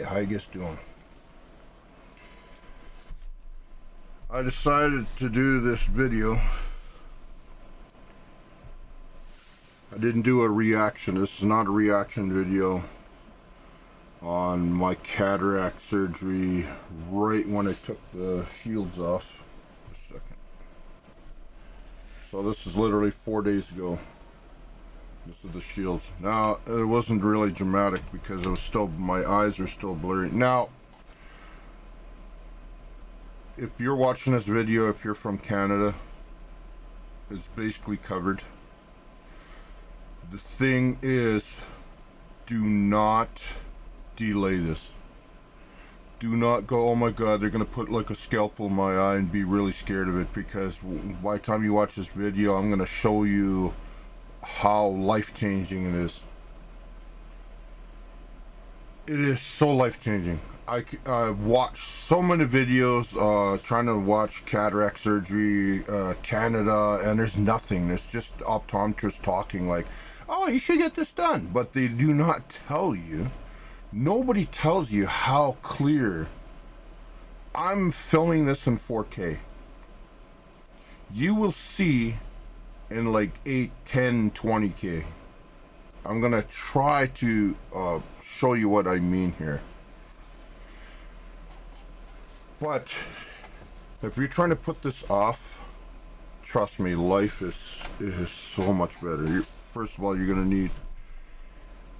how you guys doing? I decided to do this video. I didn't do a reaction. This is not a reaction video on my cataract surgery right when I took the shields off. A second. So this is literally 4 days ago. This is the shields. Now, it wasn't really dramatic because it was still, my eyes are still blurry. Now, if you're watching this video, if you're from Canada, it's basically covered. The thing is, do not delay this. Do not go, oh my god, they're gonna put like a scalpel in my eye and be really scared of it, because by the time you watch this video, I'm gonna show you how life-changing it is. It is so life-changing. I watched so many videos trying to watch cataract surgery, Canada, and there's nothing. There's just optometrists talking like, oh, you should get this done. But they do not tell you. Nobody tells you how clear. I'm filming this in 4K. You will see in like 8, 10, 20K. I'm gonna try to show you what I mean here. But if you're trying to put this off, trust me, life is so much better. First of all, you're gonna need,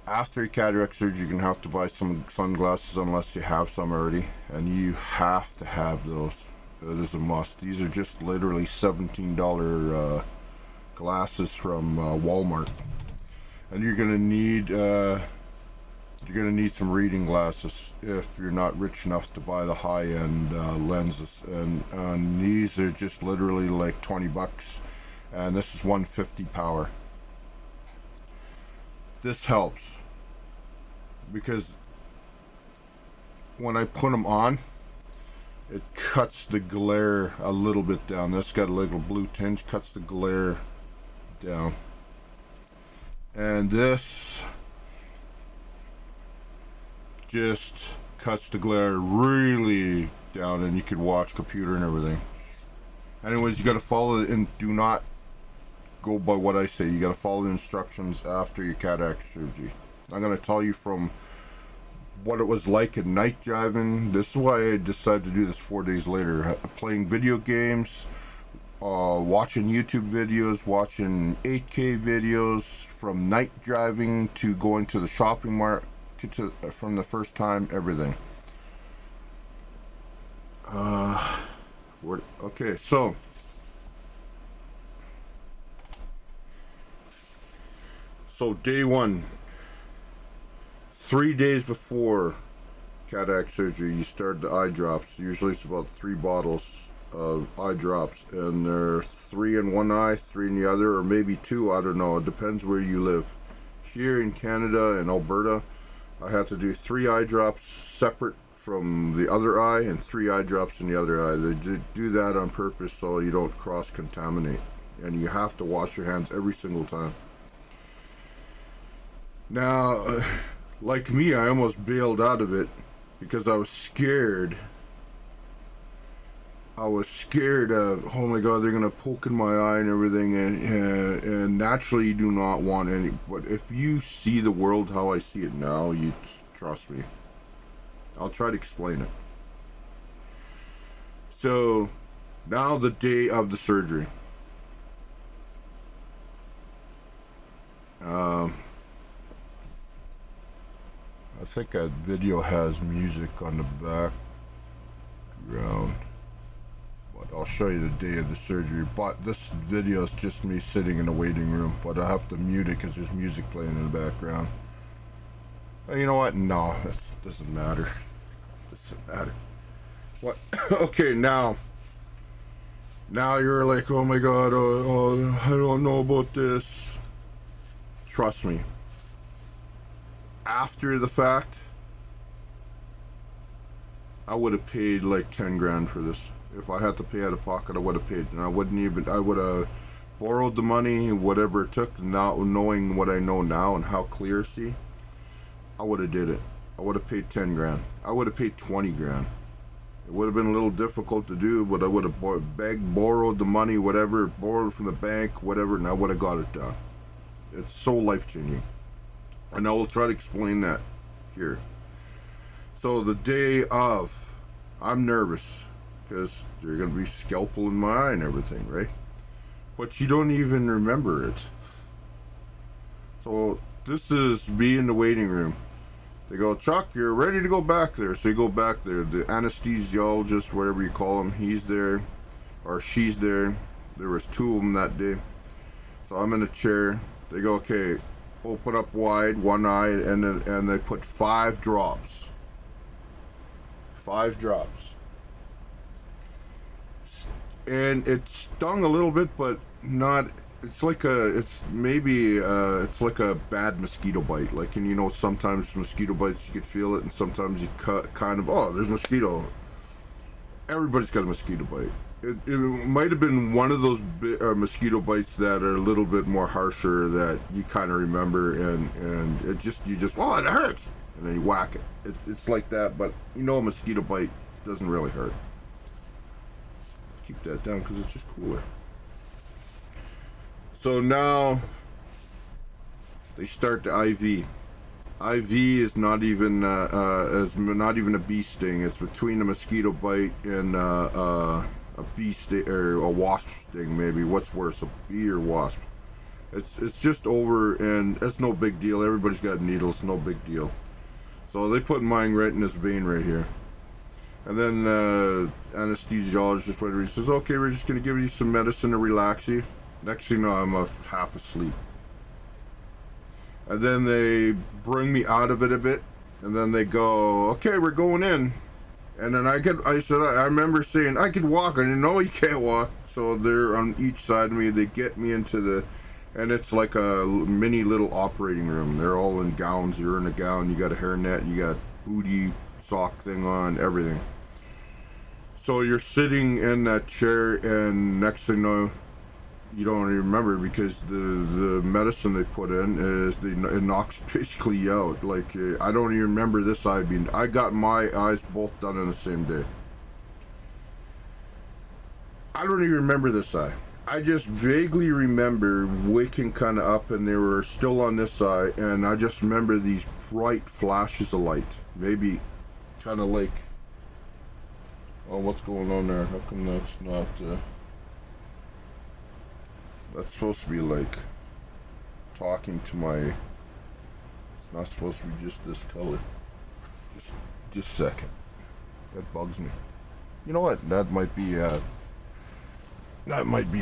after your cataract surgery, you're gonna have to buy some sunglasses unless you have some already, and you have to have those. It is a must. These are just literally $17 glasses from Walmart, and you're gonna need some reading glasses if you're not rich enough to buy the high-end lenses, and these are just literally like 20 bucks, and this is 150 power. This helps because when I put them on, it cuts the glare a little bit down. This got a little blue tinge, cuts the glare down, and this just cuts the glare really down, and you can watch computer and everything. Anyways, you got to follow it, and do not go by what I say. You got to follow the instructions after your cataract surgery. I'm going to tell you from what it was like at night driving. This is why I decided to do this 4 days later. Playing video games, watching YouTube videos, watching 8K videos, from night driving to going to the shopping mart, from the first time, everything. Okay, so day one, 3 days before cataract surgery, you start the eye drops. Usually it's about 3 bottles of eye drops, and they're 3 in one eye, 3 in the other, or maybe 2, I don't know. It depends where you live. Here in Canada, in Alberta, I had to do 3 eye drops separate from the other eye, and 3 eye drops in the other eye. They do that on purpose so you don't cross-contaminate, and you have to wash your hands every single time. Now, like me, I almost bailed out of it because I was scared. I was scared of, oh my god, they're gonna poke in my eye and everything, and naturally you do not want any. But if you see the world how I see it now, you trust me. I'll try to explain it. So now the day of the surgery. I think that video has music on the background. I'll show you the day of the surgery, but this video is just me sitting in the waiting room, but I have to mute it because there's music playing in the background. You know what? No, that doesn't matter. Doesn't matter. What? Okay, now you're like, oh my god, I don't know about this. Trust me. After the fact, I would have paid like 10 grand for this. If I had to pay out of pocket, I would have paid, and I would have borrowed the money, whatever it took, not knowing what I know now and how clear see, I would have did it. I would have paid 10 grand. I would have paid 20 grand. It would have been a little difficult to do, but I would have begged, borrowed the money, whatever, borrowed from the bank, whatever, and I would have got it done. It's so life-changing. And I will try to explain that here. So the day of, I'm nervous because there's going to be scalpel in my eye and everything, right? But you don't even remember it. So this is me in the waiting room. They go, Chuck, you're ready to go back there. So you go back there. The anesthesiologist, whatever you call him, he's there, or she's there. There was 2 of them that day. So I'm in a chair. They go, okay, open up wide, one eye, and they put 5 drops. 5 drops. And it stung a little bit, but not. It's like it's like a bad mosquito bite. Like, and you know, sometimes mosquito bites, you could feel it, and sometimes you kind of, oh, there's a mosquito. Everybody's got a mosquito bite. It might have been one of those mosquito bites that are a little bit more harsher that you kind of remember, and you just, oh, it hurts, and then you whack it. It's like that, but you know, a mosquito bite doesn't really hurt. Keep that down because it's just cooler. So now they start the IV. IV is not even a bee sting. It's between a mosquito bite and a bee sting or a wasp sting. Maybe what's worse, a bee or wasp? It's just over, and it's no big deal. Everybody's got needles, no big deal. So they put mine right in this vein right here. And then anesthesiologist, whatever, he says, okay, we're just gonna give you some medicine to relax you. Next thing you know, I'm half asleep. And then they bring me out of it a bit, and then they go, okay, we're going in. And then I remember saying, I could walk. And no, you can't walk. So they're on each side of me. They get me into and it's like a mini little operating room. They're all in gowns. You're in a gown. You got a hairnet. You got booty sock thing on, everything. So you're sitting in that chair, and next thing you know, you don't even remember, because the medicine they put in it knocks basically out. Like, I don't even remember this eye being. I got my eyes both done in the same day. I don't even remember this eye. I just vaguely remember waking kind of up, and they were still on this eye, and I just remember these bright flashes of light. Maybe kind of like, oh, what's going on there? How come that's not? That's supposed to be like talking to my. It's not supposed to be just this color. Just a second. That bugs me. You know what? That might be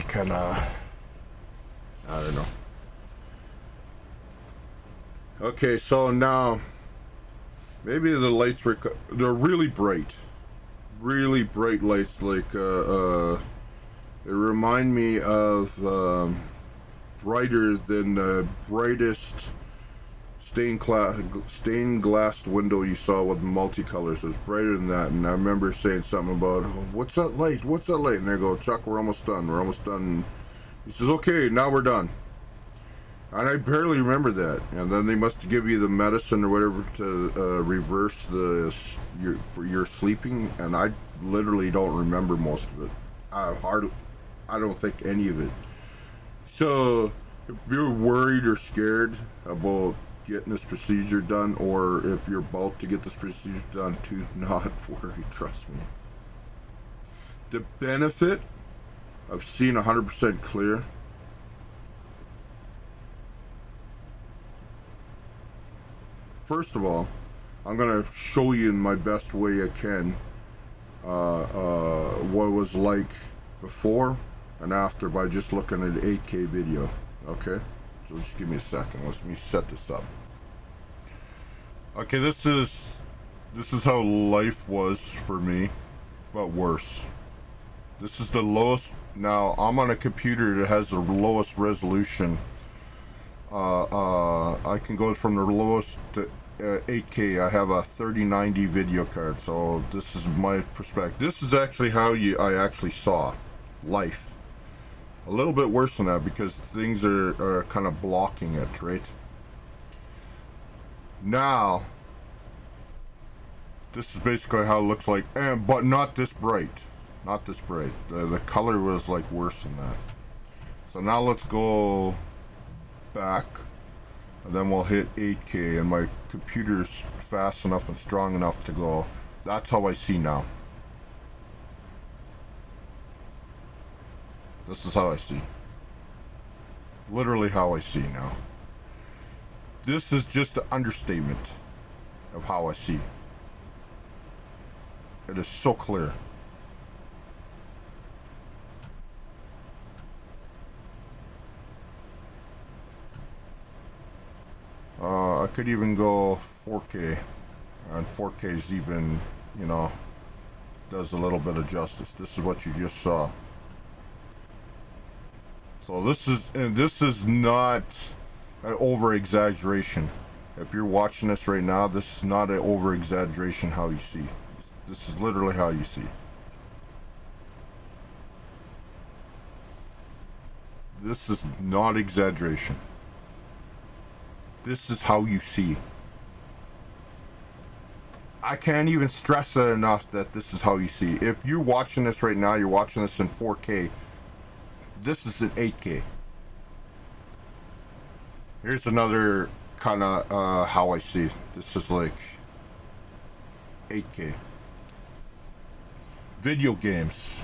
kind of. I don't know. Okay, so now maybe the lights they're really bright lights, like they remind me of brighter than the brightest stained glass window you saw with multicolors. It was brighter than that, and I remember saying something about, oh, what's that light? And they go, Chuck, we're almost done. He says, okay, now we're done. And I barely remember that. And then they must give you the medicine or whatever to reverse your sleeping, and I literally don't remember most of it. I don't think any of it. So if you're worried or scared about getting this procedure done, or if you're about to get this procedure done, do not worry, trust me. The benefit of seeing 100% clear, first of all, I'm going to show you in my best way I can what it was like before and after by just looking at an 8K video. Okay? So just give me a second. Let me set this up. Okay, this is how life was for me, but worse. This is the lowest. Now, I'm on a computer that has the lowest resolution. I can go from the lowest to 8K. I have a 3090 video card, so this is my perspective. This is actually how I actually saw life. A little bit worse than that, because things are kind of blocking it, right? Now, This is basically how it looks like, and but not this bright. Not this bright. The color was like worse than that. So now let's go back, and then we'll hit 8K, and my computer's fast enough and strong enough to go. That's how I see now. This is how I see. Literally how I see now. This is just an understatement of how I see. It is so clear. I could even go 4K, and 4K is even, you know, does a little bit of justice. This is what you just saw. So this is not an over exaggeration. If you're watching this right now, this is not an over exaggeration how you see. This is literally how you see. This is not exaggeration. This is how you see. I can't even stress that enough, that this is how you see. If you're watching this right now, you're watching this in 4K. This is in 8K. Here's another kind of how I see. This is like 8K. Video games.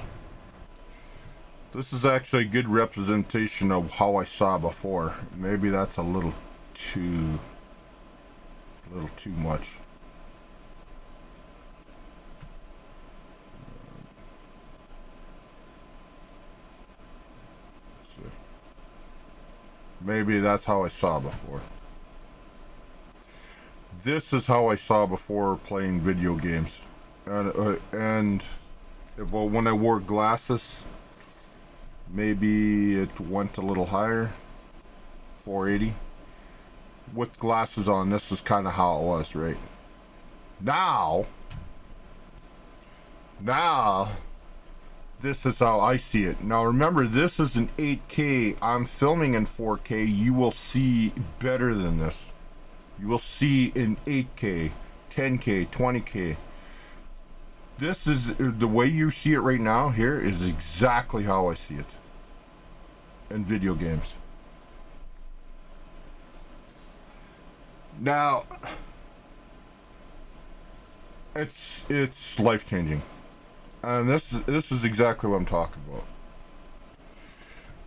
This is actually a good representation of how I saw before. Maybe that's a little too much. Maybe that's how I saw before. This is how I saw before playing video games, and when I wore glasses, maybe it went a little higher, 480. With glasses on, this is kind of how it was, right? Now, this is how I see it. Now remember, this is an 8K. I'm filming in 4K. You will see better than this. You will see in 8K, 10K, 20K. This is the way you see it right now. Here is exactly how I see it in video games. Now, it's life-changing. And this is exactly what I'm talking about.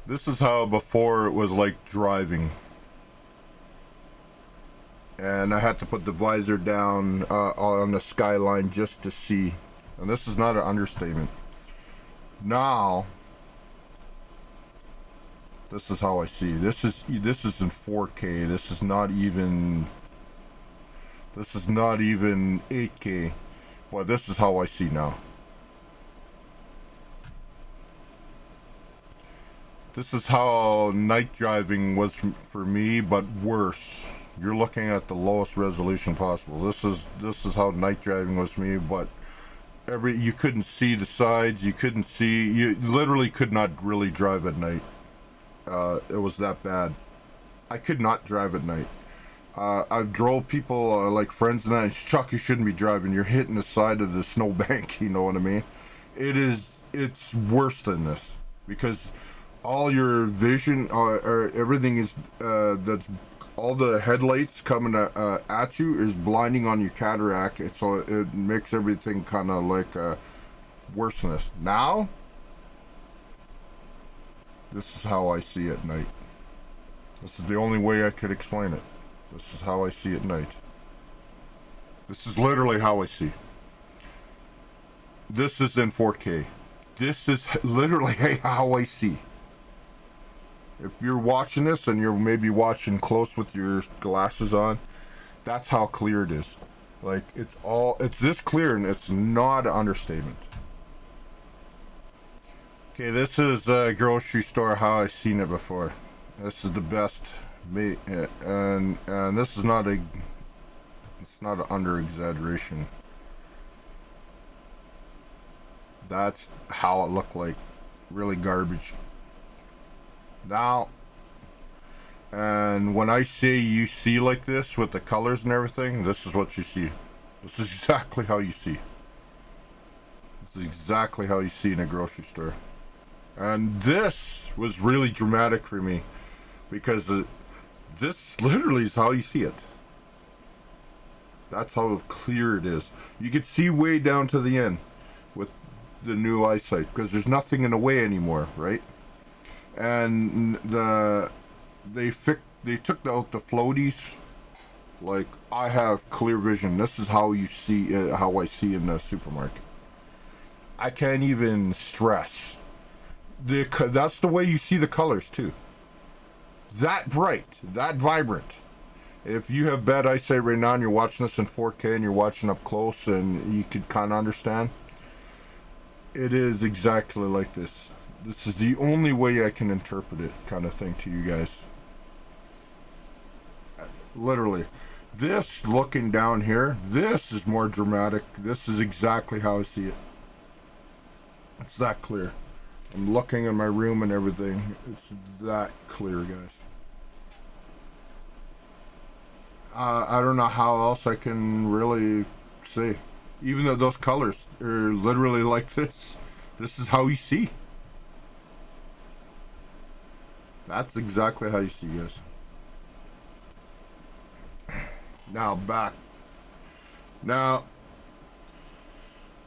This is how before it was like driving. And I had to put the visor down on the skyline just to see. And this is not an understatement. Now, this is how I see. This is in 4K. This is not even 8K. But this is how I see now. This is how night driving was for me, but worse. You're looking at the lowest resolution possible. This is how night driving was for me, but you couldn't see the sides. You literally could not really drive at night. It was that bad. I could not drive at night. I drove people like friends and that. Chuck, you shouldn't be driving. You're hitting the side of the snowbank. You know what I mean? It's worse than this, because all your vision, or everything is that's all the headlights coming at you is blinding on your cataract. So it makes everything kind of like worse than this. Now, this is how I see at night. This is the only way I could explain it. This is how I see at night. This is literally how I see. This is in 4K. This is literally how I see. If you're watching this and you're maybe watching close with your glasses on, that's how clear it is. Like, it's this clear, and it's not an understatement. Okay, this is a grocery store how I've seen it before. This is the best, and this is it's not an under exaggeration. That's how it looked like, really garbage. Now, and when I say you see like this with the colors and everything, this is what you see. This is exactly how you see. This is exactly how you see in a grocery store. And this was really dramatic for me because this literally is how you see it. That's how clear it is. You can see way down to the end with the new eyesight because there's nothing in the way anymore, right? And they took out the floaties. Like, I have clear vision. This is how you see how I see in the supermarket. I can't even stress. That's the way you see the colors too. That bright, that vibrant. If you have bad eyesight right now and you're watching this in 4K and you're watching up close and you could kind of understand, it is exactly like this. This is the only way I can interpret it, kind of thing, to you guys. Literally. This, looking down here, this is more dramatic. This is exactly how I see it. It's that clear. I'm looking in my room and everything. It's that clear, guys. I don't know how else I can really say. Even though those colors are literally like this. This is how you see. That's exactly how you see, guys. Now, back. Now,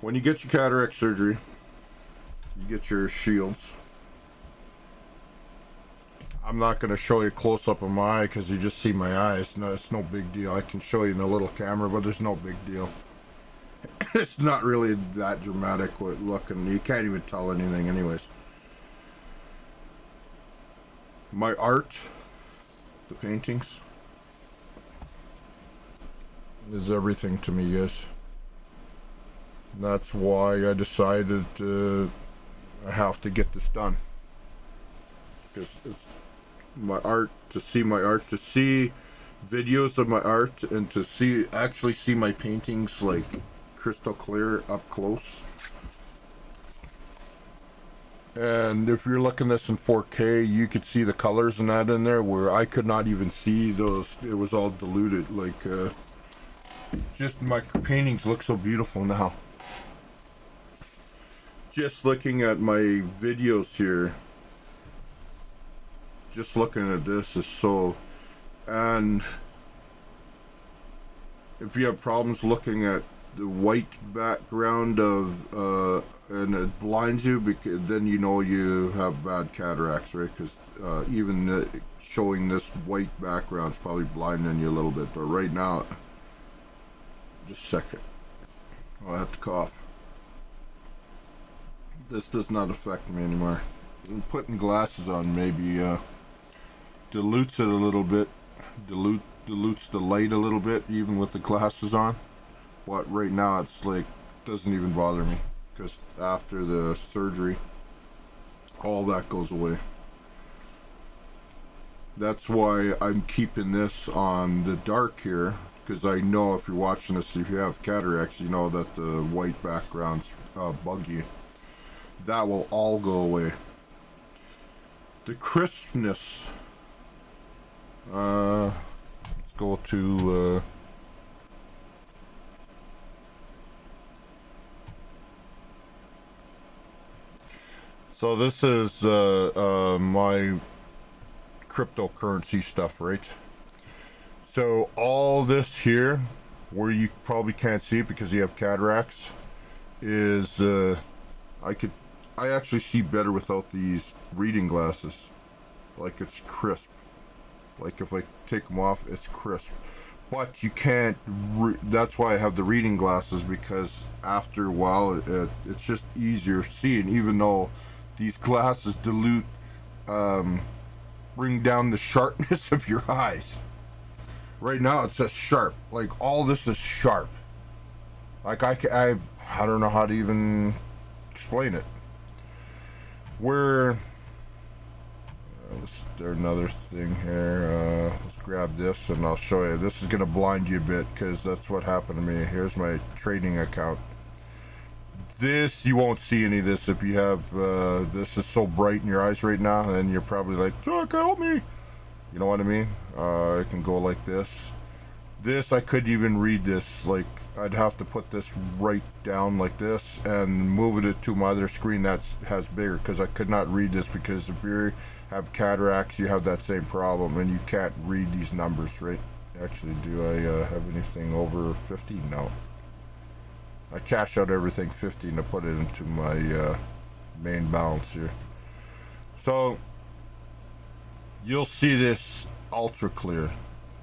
when you get your cataract surgery, you get your shields. I'm not going to show you a close-up of my eye because you just see my eyes. No, it's no big deal. I can show you in a little camera, but there's no big deal. It's not really that dramatic looking. You can't even tell anything anyways. My art, the paintings, is everything to me, guys. That's why I decided I have to get this done. Because it's my art, to see my art, to see videos of my art, and to actually see my paintings like crystal clear up close. And if you're looking at this in 4K, you could see the colors and that in there where I could not even see those. It was all diluted. Like, just my paintings look so beautiful now. Just looking at my videos here, just looking at this is so, and if you have problems looking at the white background of and it blinds you, because then you know you have bad cataracts, right? Because even showing this white background is probably blinding you a little bit. But right now, just a second, I have to cough. This does not affect me anymore. And putting glasses on maybe dilutes it a little bit, dilutes the light a little bit, even with the glasses on. But right now it's like, doesn't even bother me, because after the surgery, all that goes away. That's why I'm keeping this on the dark here, because I know if you're watching this, if you have cataracts, you know that the white backgrounds bug you. That will all go away. The crispness, let's go to so this is my cryptocurrency stuff, right? So all this here, where you probably can't see it because you have cataracts, is I actually see better without these reading glasses. Like, it's crisp. Like, if I take them off, it's crisp. But you can't, that's why I have the reading glasses, because after a while, it's just easier seeing, even though these glasses dilute, bring down the sharpness of your eyes. Right now, it says sharp. Like, all this is sharp. Like, I don't know how to even explain it. Let's do another thing here. Let's grab this and I'll show you. This is going to blind you a bit because that's what happened to me. Here's my trading account. This, you won't see any of this if you have, this is so bright in your eyes right now, and you're probably like, Chuck, help me. You know what I mean? I can go like this. This, I couldn't even read this. Like, I'd have to put this right down like this and move it to my other screen that has bigger, because I could not read this, because if you have cataracts, you have that same problem, and you can't read these numbers, right? Actually, do I have anything over 50? No. I cash out everything 50 to put it into my main balance here. So, you'll see this ultra clear.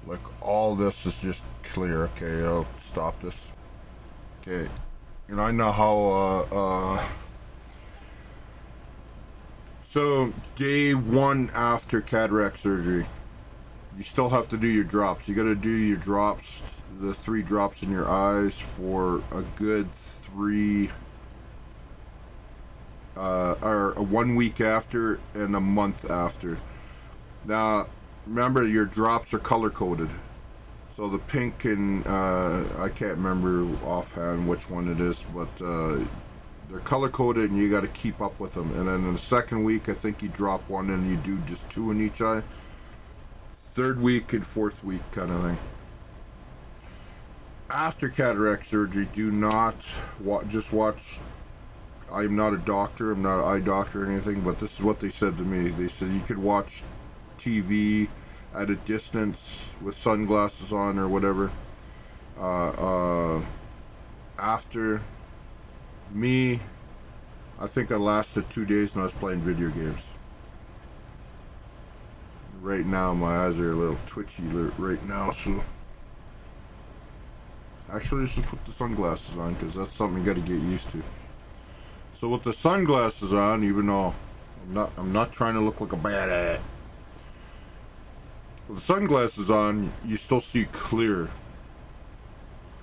Like, all this is just clear. Okay, I'll stop this. Okay. And I know how, so, day 1 after cataract surgery, you still have to do your drops. You gotta do your drops, the 3 drops in your eyes for a good 3, or 1 week after and a month after. Now, remember, your drops are color coded. So the pink and I can't remember offhand which one it is, but they're color coded, and you got to keep up with them. And then in the 2nd week, I think you drop 1 and you do just 2 in each eye. 3rd week and 4th week kind of thing. After cataract surgery, do not just watch. I'm not a doctor, I'm not an eye doctor or anything, but this is what they said to me. They said you could watch TV at a distance with sunglasses on or whatever. After me, I think I lasted 2 days and I was playing video games. Right now my eyes are a little twitchy right now, so actually just put the sunglasses on, because that's something you got to get used to. So with the sunglasses on, even though I'm not trying to look like a badass, with the sunglasses on, you still see clear.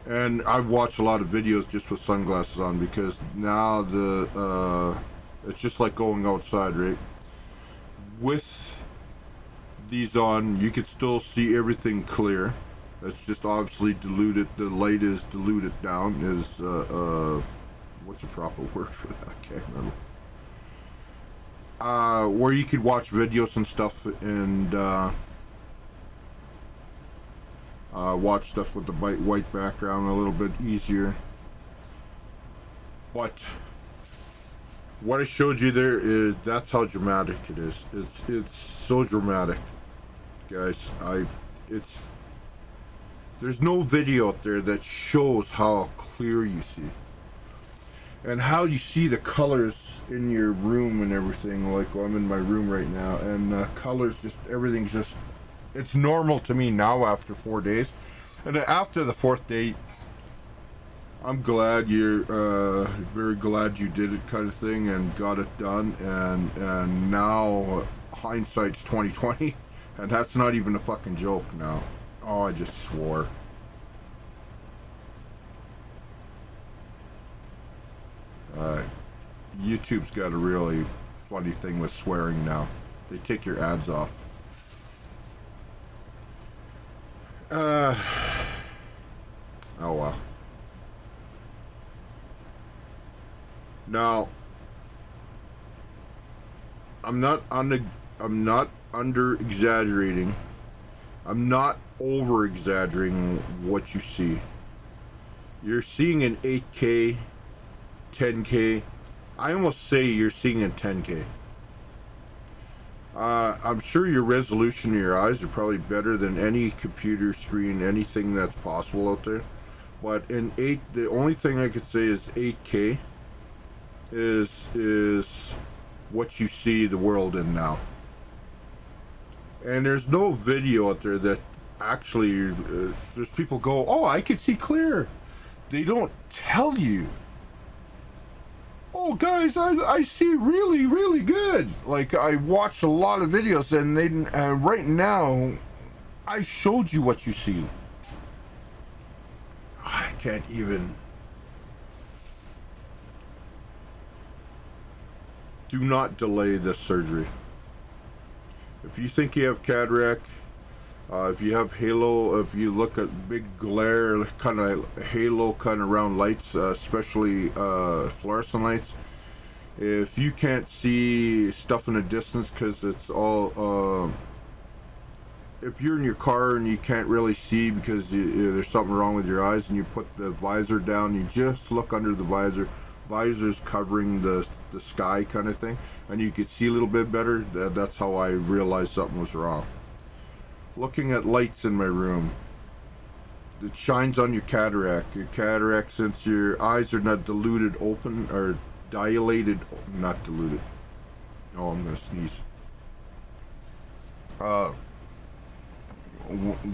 And I've watched a lot of videos just with sunglasses on, because now it's just like going outside, right? With these on, you can still see everything clear. It's just obviously diluted. The light is diluted down. Is what's the proper word for that? I can't remember. Where you could watch videos and stuff, and watch stuff with the white background a little bit easier. But what I showed you there is, that's how dramatic it is. It's so dramatic, guys. There's no video out there that shows how clear you see, and how you see the colors in your room and everything. Like, well, I'm in my room right now, and colors, just everything's just, it's normal to me now after 4 days. And after the 4th day, I'm glad very glad you did it, kind of thing, and got it done. And now hindsight's 2020, and that's not even a fucking joke now. Oh, I just swore. YouTube's got a really funny thing with swearing now. They take your ads off. Oh well. Now, I'm not under exaggerating. I'm not over exaggerating what you see. You're seeing an 8K, 10K. I almost say you're seeing a 10K. I'm sure your resolution in your eyes are probably better than any computer screen, anything that's possible out there. But the only thing I could say is 8K is what you see the world in now. And there's no video out there that actually, there's people go, oh, I can see clear. They don't tell you, oh guys, I see really, really good. Like, I watched a lot of videos, and right now, I showed you what you see. I can't even. Do not delay this surgery. If you think you have cataract, if you have halo, if you look at big glare, kind of halo, kind of round lights, especially fluorescent lights, if you can't see stuff in the distance because it's all if you're in your car and you can't really see because there's something wrong with your eyes, and you put the visor down, you just look under the visor. Visor's covering the sky kind of thing, and you could see a little bit better. That's how I realized something was wrong. Looking at lights in my room, it shines on your cataract. Your cataract, since your eyes are not diluted open, or dilated, not diluted. Oh, I'm gonna sneeze. The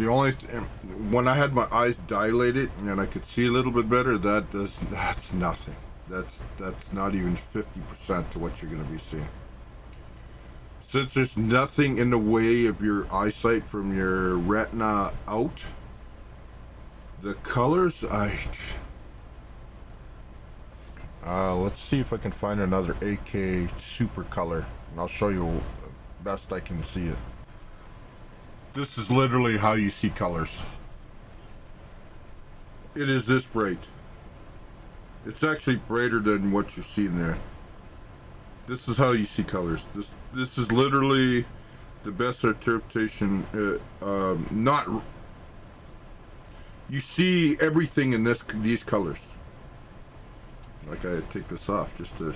only when I had my eyes dilated and I could see a little bit better, that's nothing. That's not even 50% to what you're gonna be seeing. Since there's nothing in the way of your eyesight from your retina out, the colors, let's see if I can find another AK super color, and I'll show you best I can see it. This is literally how you see colors. It is this bright. It's actually brighter than what you're seeing there. This is how you see colors. This is literally the best interpretation. You see everything in these colors. Like, I take this off just to.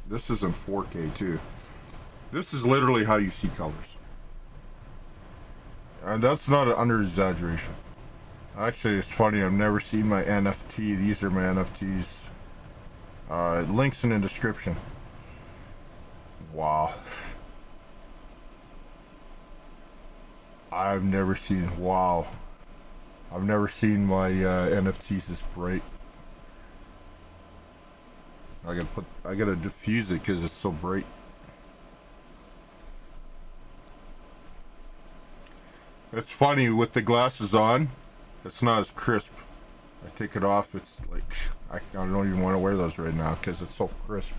This is in 4K too. This is literally how you see colors. And that's not an under exaggeration. Actually, it's funny, I've never seen my NFT. These are my NFTs. Links in the description. Wow. I've never seen my NFTs this bright. I gotta diffuse it because it's so bright. It's funny, with the glasses on, it's not as crisp. I take it off, it's like, I don't even want to wear those right now because it's so crisp.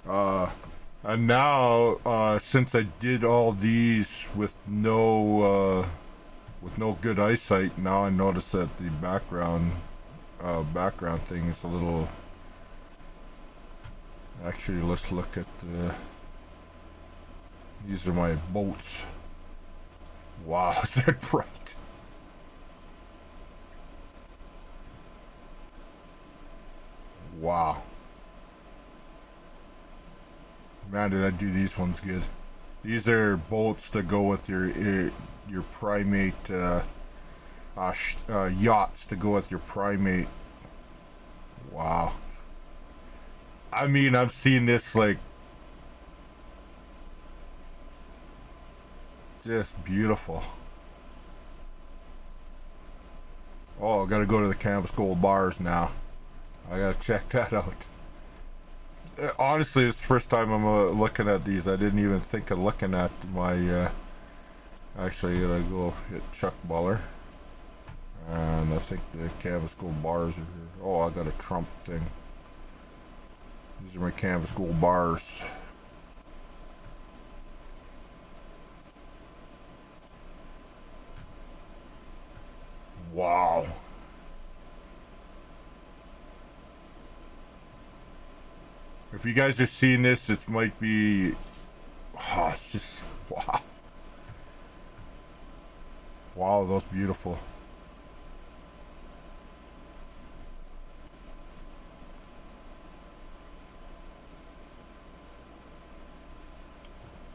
And now, since I did all these with no good eyesight, now I notice that the background thing is a little. Actually, let's look at these are my boats. Wow, is that bright? Wow. Man, did I do these ones good. These are bolts that go with your primate, yachts to go with your primate. Wow. I mean, I'm seeing this like just beautiful. Oh, I gotta go to the Canvas Gold bars now. I gotta check that out. Honestly, it's the first time I'm looking at these. I didn't even think of looking at my. Actually, I gotta go hit CHUCKBALLER, and I think the Canvas Gold bars are here. Oh, I got a Trump thing. These are my Canvas Gold bars. Wow. If you guys are seeing this, it might be. Oh, it's just. Wow. Wow, those beautiful.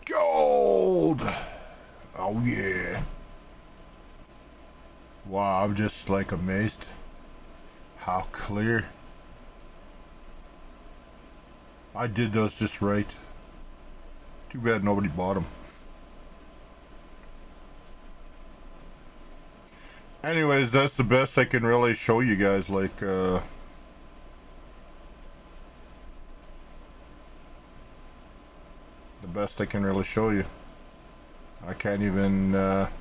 Gold! Oh, yeah. Wow, I'm just like amazed how clear. I did those just right. Too bad nobody bought them. Anyways, that's the best I can really show you guys. Like, the best I can really show you. I can't even, let's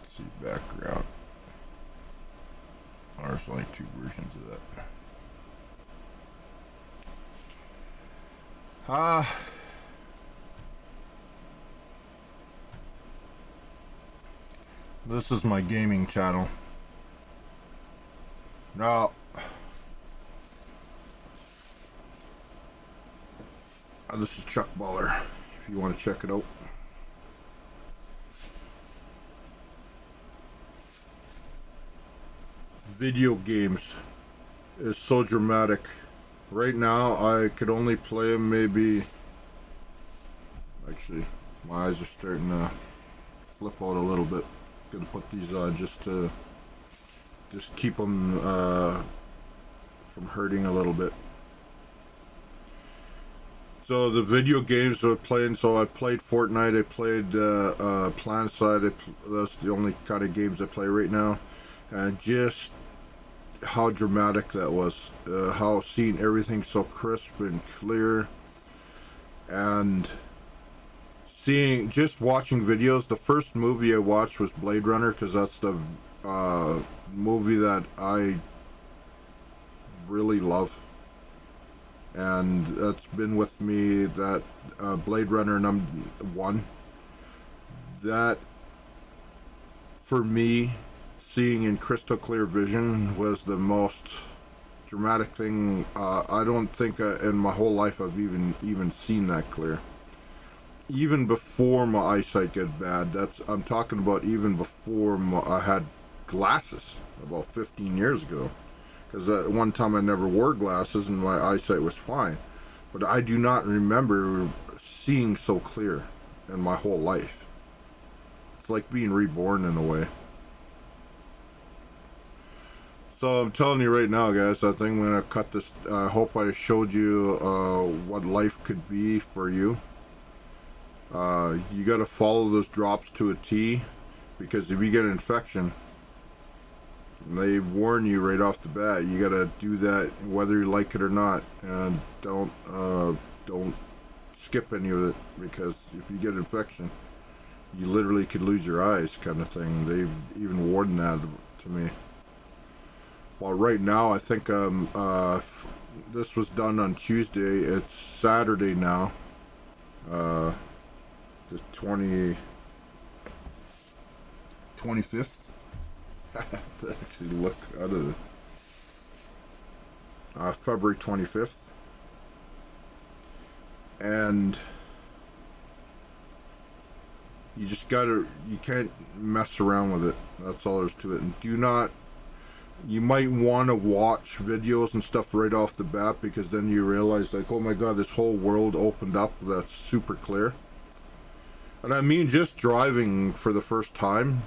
see, background. There's only 2 versions of that. This is my gaming channel. Now, this is CHUCKBALLER. If if you want to check it out. Video games is so dramatic. Right now, I could only play them maybe... Actually, my eyes are starting to flip out a little bit. Gonna put these on just to keep them from hurting a little bit. So the video games we're playing, so I played Fortnite, I played PlanetSide, that's the only kind of games I play right now. And just how dramatic that was. How seeing everything so crisp and clear. And just watching videos. The first movie I watched was Blade Runner, because that's the movie that I really love. And that's been with me, that Blade Runner #1. That, for me, seeing in crystal clear vision was the most dramatic thing. I don't think in my whole life I've even seen that clear. Even before my eyesight got bad. I'm talking about even before I had glasses, about 15 years ago. Because at one time I never wore glasses and my eyesight was fine. But I do not remember seeing so clear in my whole life. It's like being reborn in a way. So I'm telling you right now, guys, I think I'm going to cut this. I hope I showed you what life could be for you. You got to follow those drops to a T, because if you get an infection, they warn you right off the bat. You got to do that whether you like it or not, and don't skip any of it, because if you get an infection, you literally could lose your eyes, kind of thing. They've even warned that to me. Well, right now, I think this was done on Tuesday. It's Saturday now. The 25th. I have to actually look out of the February 25th. And you just you can't mess around with it. That's all there is to it. And you might want to watch videos and stuff right off the bat, because then you realize, like, oh my god, this whole world opened up that's super clear. And I mean, just driving for the first time,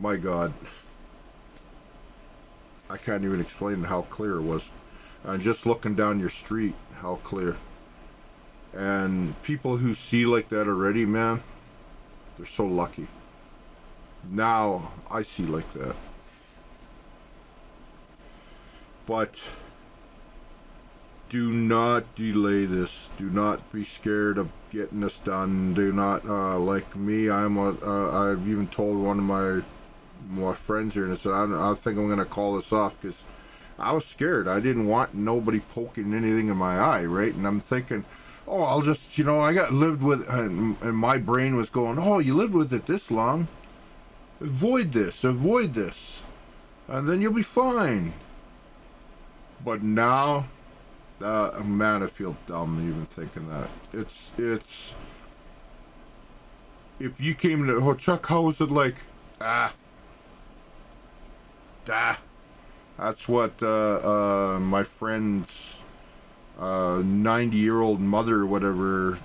my god, I can't even explain how clear it was. And just looking down your street, how clear. And people who see like that already, man, they're so lucky. Now I see like that. But do not delay this. Do not be scared of getting this done. Do not, like me, I've even told one of my friends here, and I said, I think I'm going to call this off, because I was scared. I didn't want nobody poking anything in my eye, right? And I'm thinking, oh, I'll just, I got lived with, and my brain was going, oh, you lived with it this long. Avoid this, and then you'll be fine. But now, man, I feel dumb even thinking that. It's, if you came to, oh, Chuck, how was it like? That's what my friend's 90-year-old mother, whatever,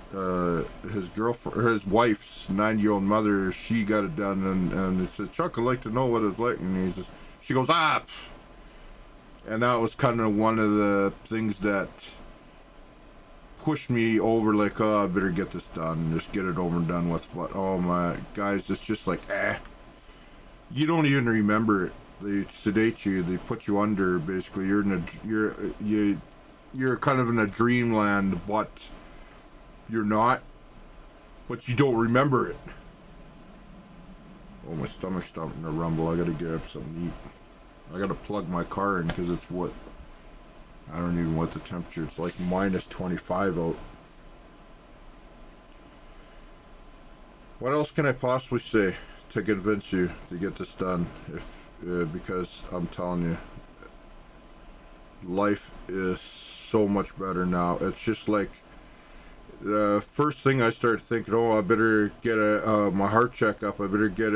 his wife's 90-year-old mother, she got it done, and it says, Chuck, I'd like to know what it's like. And she goes, and that was kind of one of the things that pushed me over, like, oh, I better get this done, just get it over and done with. But oh my guys, it's just like, you don't even remember it. They sedate you, they put you under, basically. You're kind of in a dreamland, but you're not. But you don't remember it. Oh, my stomach's starting to rumble. I gotta grab something to eat. I gotta plug my car in, because it's what? I don't even know what the temperature. It's like minus 25 out. What else can I possibly say to convince you to get this done? Because I'm telling you, life is so much better now. It's just like, first thing I started thinking, oh, I better get my heart checkup. I better get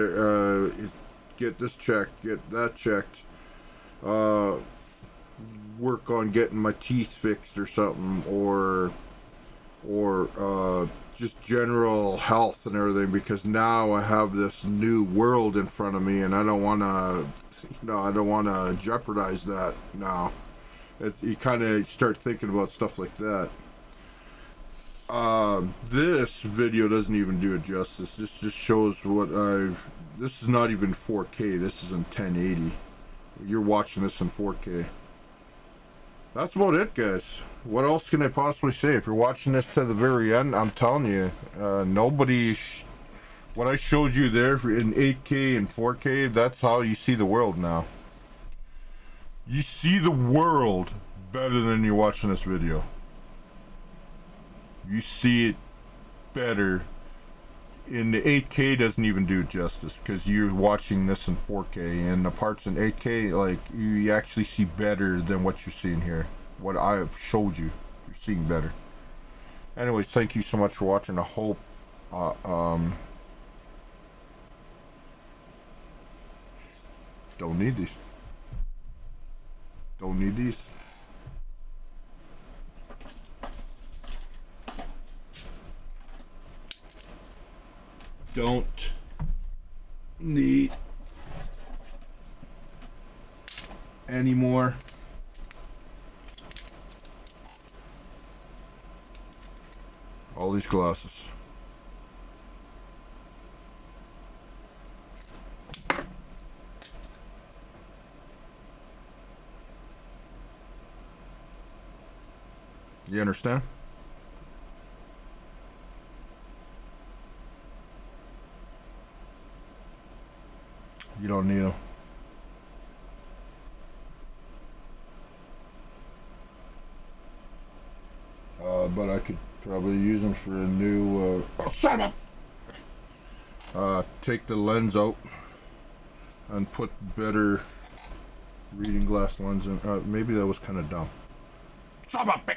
this checked, get that checked. Work on getting my teeth fixed or something, or just general health and everything, because now I have this new world in front of me and I don't want to, I don't want to jeopardize that now. You kind of start thinking about stuff like that. This video doesn't even do it justice. This just shows this is not even 4K. This is in 1080. You're watching this in 4K. That's about it, guys. What else can I possibly say? If you're watching this to the very end, I'm telling you, what I showed you there in 8K and 4K, that's how you see the world now. You see the world better than you're watching this video. You see it better. In the 8K doesn't even do it justice, because you're watching this in 4K, and the parts in 8K, like, you actually see better than what you're seeing here. What I showed you, you're seeing better. Anyways, thank you so much for watching. I hope don't need these. Don't need these. Don't need any more. All these glasses. You understand? You don't need them. But I could probably use them for a new, oh, shut up! Take the lens out and put better reading glass lens in. Maybe that was kind of dumb. Shut up!